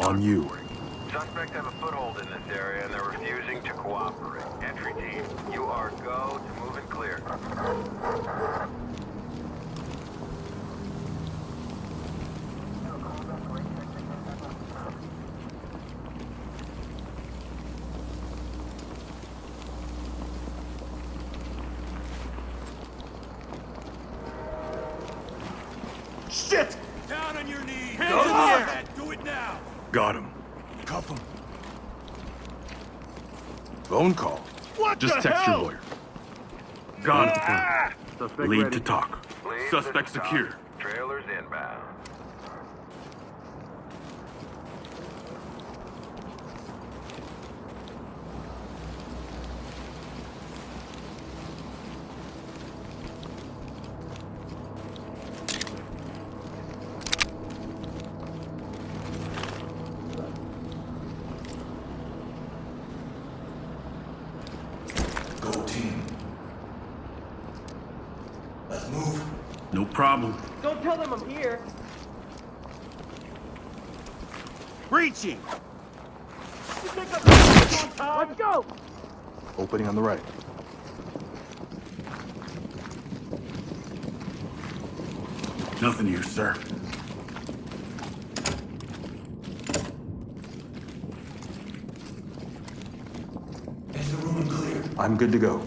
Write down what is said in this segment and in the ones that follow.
On you. Suspects have a foothold in this area and they're refusing to cooperate. Entry team, you are go to move and clear. Shit! Down on your knees! Hands in the air! Do it now! Got him. Cuff him. Phone call. What Just the text hell? your lawyer. Got him. Lead to talk. Please, Suspect this is secure. Tom. Trailers inbound. Go team. Let's move. No problem. Don't tell them I'm here. Breaching! Let's go! Opening on the right. Nothing here, sir. Is the room clear? I'm good to go.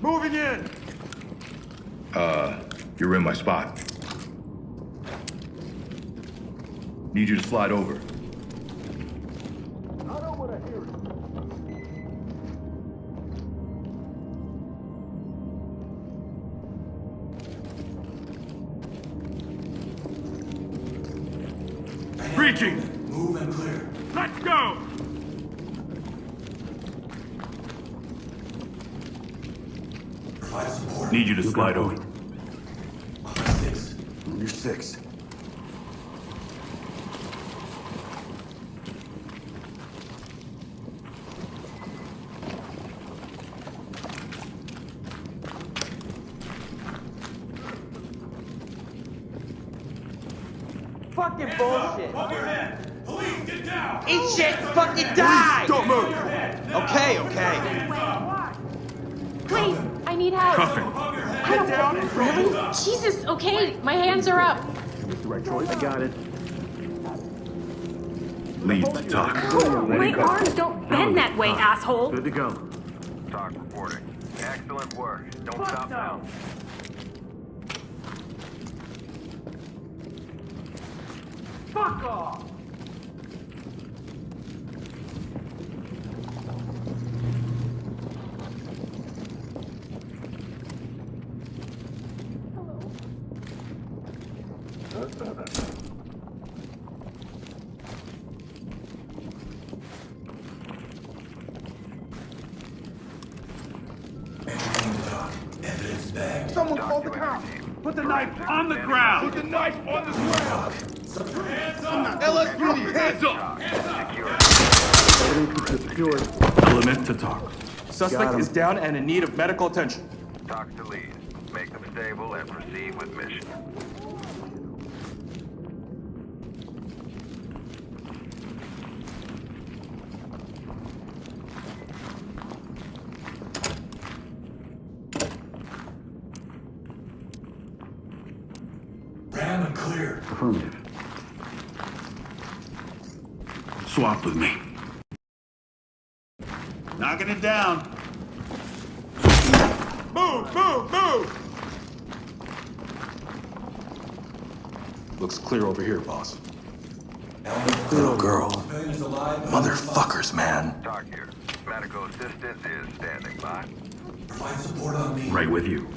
Moving in! You're in my spot. Need you to slide over. I don't want to hear it. Breaching! Move and clear. Let's go! Provide support. Need you to slide over. Six. You're 6. Fucking bullshit. Above your head! Police, get down! Eat shit, fucking die! Don't move! Okay. Wait, I need help. Cuffing. I don't really? Jesus, okay, my hands are up. Make the right choice. I got it. Lead to talk. My arms don't bend that way, asshole. Good to go. Talk reporting. Excellent work. Don't stop now. Fuck off! Evidence bagged. Someone called the cops! Put the knife on the ground! Put the knife on the ground! Hands up! LSPD, hands up! Secure. Element to talk. Suspect is down and in need of medical attention. Talk to lead. Make them stable and proceed with mission. Ram and clear. Affirmative. Swap with me. Knocking it down. Move! Looks clear over here, boss. Little girl. Motherfuckers. Motherfuckers, man. Talk here. Medical assistance is standing by. Provide support on me. Right with you.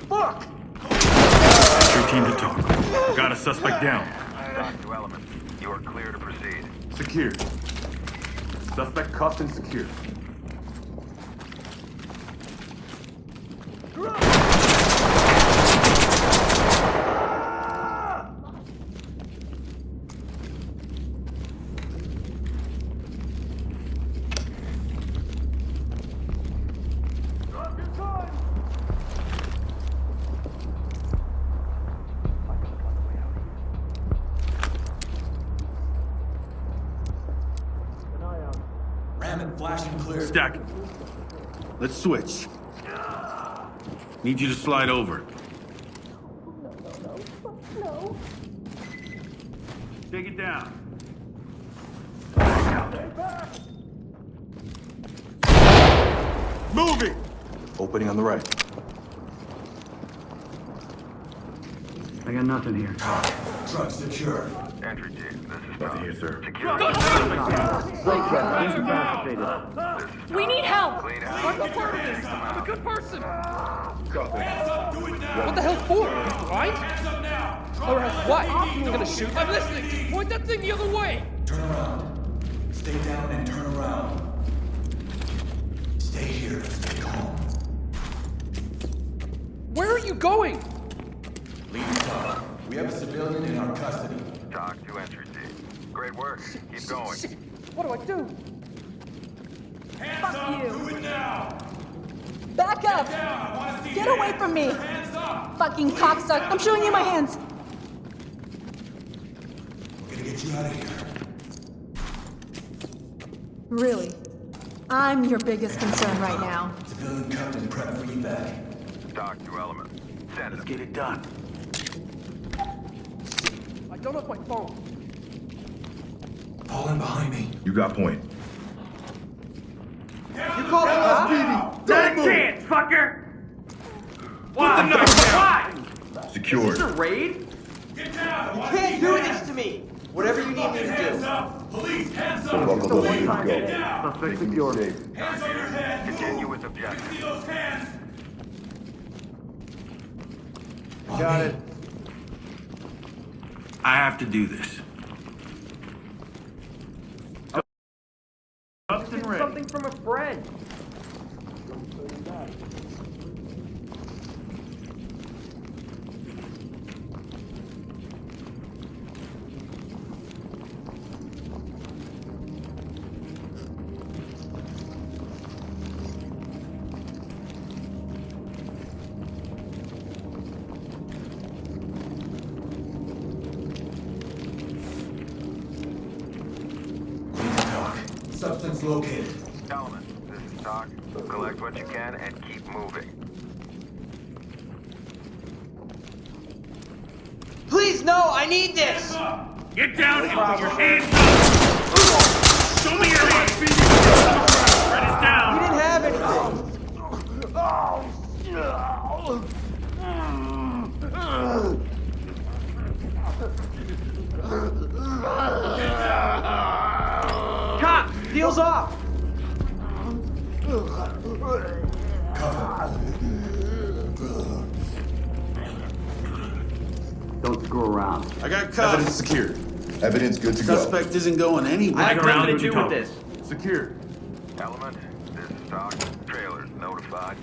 Fuck! It's your team to talk. Got a suspect down. Talk to element. You are clear to proceed. Secure. Suspect cuffed and secure. Hammond, flash and clear. Stack. Let's switch. Need you to slide over. No. Take it down. Moving! Opening on the right. I got nothing here. Truck secure. Entry team, this is Nothing here, sir. Secure. We need help. Clean I'm out. not part of this. I'm a good person. Copy. What the hell for? Right? Or else what? You're gonna shoot? I'm listening. Point that thing the other way. Turn around. Stay down and turn around. Stay here. Stay calm. Where are you going? Lead talk. We have a civilian in our custody. Talk to entry team. Great work. Keep going. Shit. What do I do? Fuck you. Do it now! Back up. I want to see Get your away hands. from me. Hands up! Fucking cocksucker. I'm showing you my hands. We're gonna get you out of here. Really? I'm your biggest concern right now. Civilian cuffed and prepped for evac. Talk to element. Send Let's it. get it done. I don't have my phone. Fall in behind me. You got point. You call the cops? Don't move! fucker! Why? Why? Secured. Is this a raid? Get down! You can't do this to me! Whatever you need me to Hands do. up! Police, hands up! Get down! Hands on your head! Continue with objective. See those hands? Got it. I have to do this. Up and ready. Something from a friend. Talk. Substance located. Element, this is Talk. Collect what you can and keep moving. Please, no! I need this! Get down and put your hands up! Show me your hands! Spread it We down! didn't have anything. Cop! Deal's off! Don't screw around. I got cuffed. Evidence secured. Evidence good to go. Suspect isn't going anywhere. I have around nothing what to you do with talk. this. Secure. Element, this is Talk. Trailers notified.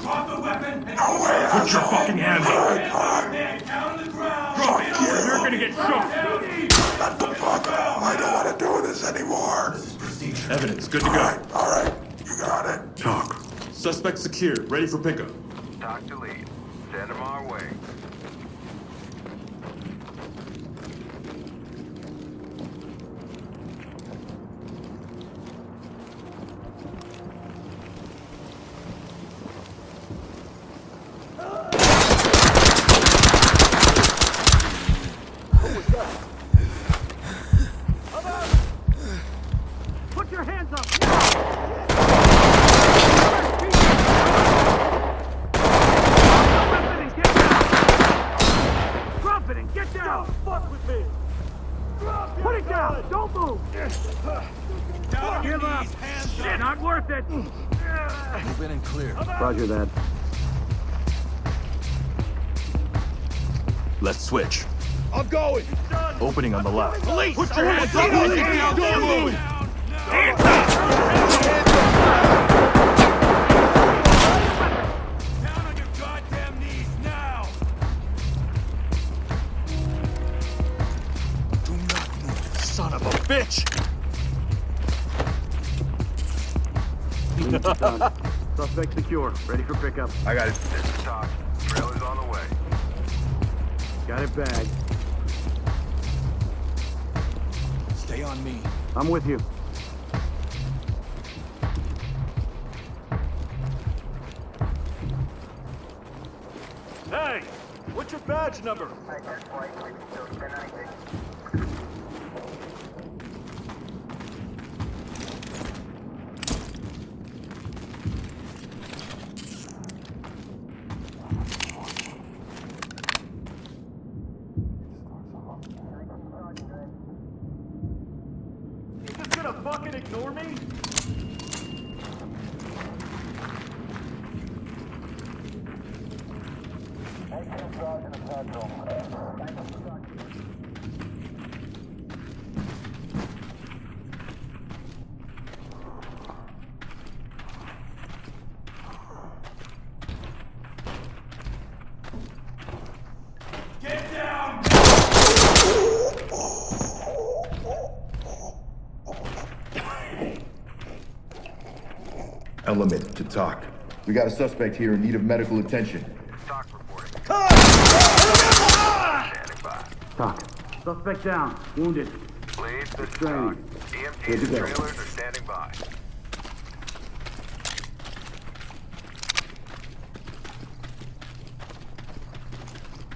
Drop the weapon and put your fucking hands up! Man, down on the ground! Drop it! You're gonna get shook! Shut the fuck up. I don't want to do this anymore. This is procedure. Evidence good to go. All right. You got it. Talk. Suspect secured. Ready for pickup. Talk to lead. Send them our way. Put your hands up! Drop it and get down! Don't fuck with me! Put it down! Don't move! Down on your Give up! knees, hands up! Not worth it! Move in and clear. Roger that. Let's switch. I'm going! Opening on the left. Police! Put your hands up! Don't move! Hands up! Down on your goddamn knees now! Do not move, son of a bitch. Suspect secure. Ready for pickup. I got it. This is Talk. Trailer's on the way. Got it bagged. Stay on me. I'm with you. Hey! What's your badge number? You just gonna fucking ignore me? Get down! Element to talk. We got a suspect here in need of medical attention. Talk reporting. Standing by. Talk. Suspect down. Wounded. Lead, this is Talk. Restrained. EMTs Good to and go. trailers are standing by.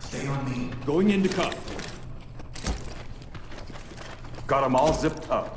Stay on me. Going into cuff. Got them all zipped up.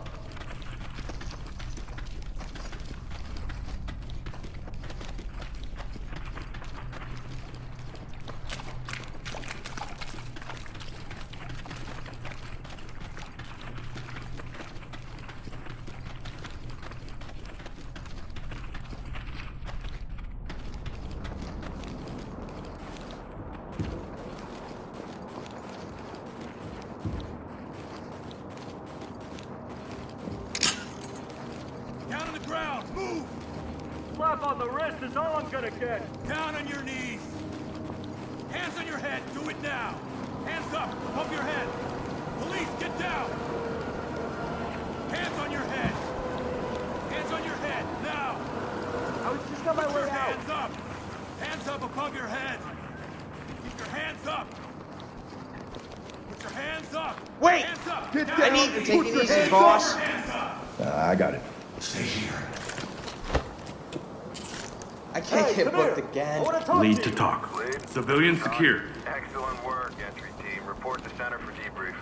Down on the ground! Move! Slap on the wrist is all I'm gonna get. Down on your knees! Hands on your head! Do it now! Hands up! Above your head! Police, get down! Hands on your head! Hands on your head! Now! I was just on my Put way your out. hands up! Hands up above your head! Keep your hands up! Put your hands up! Wait! Hands up! Get Now. down. I need to take it easy, boss. Hands up! I got it. Stay here. I can't get booked again. Lead to talk. Lead. Civilian Talk. secure. Excellent work, entry team. Report to center for debrief.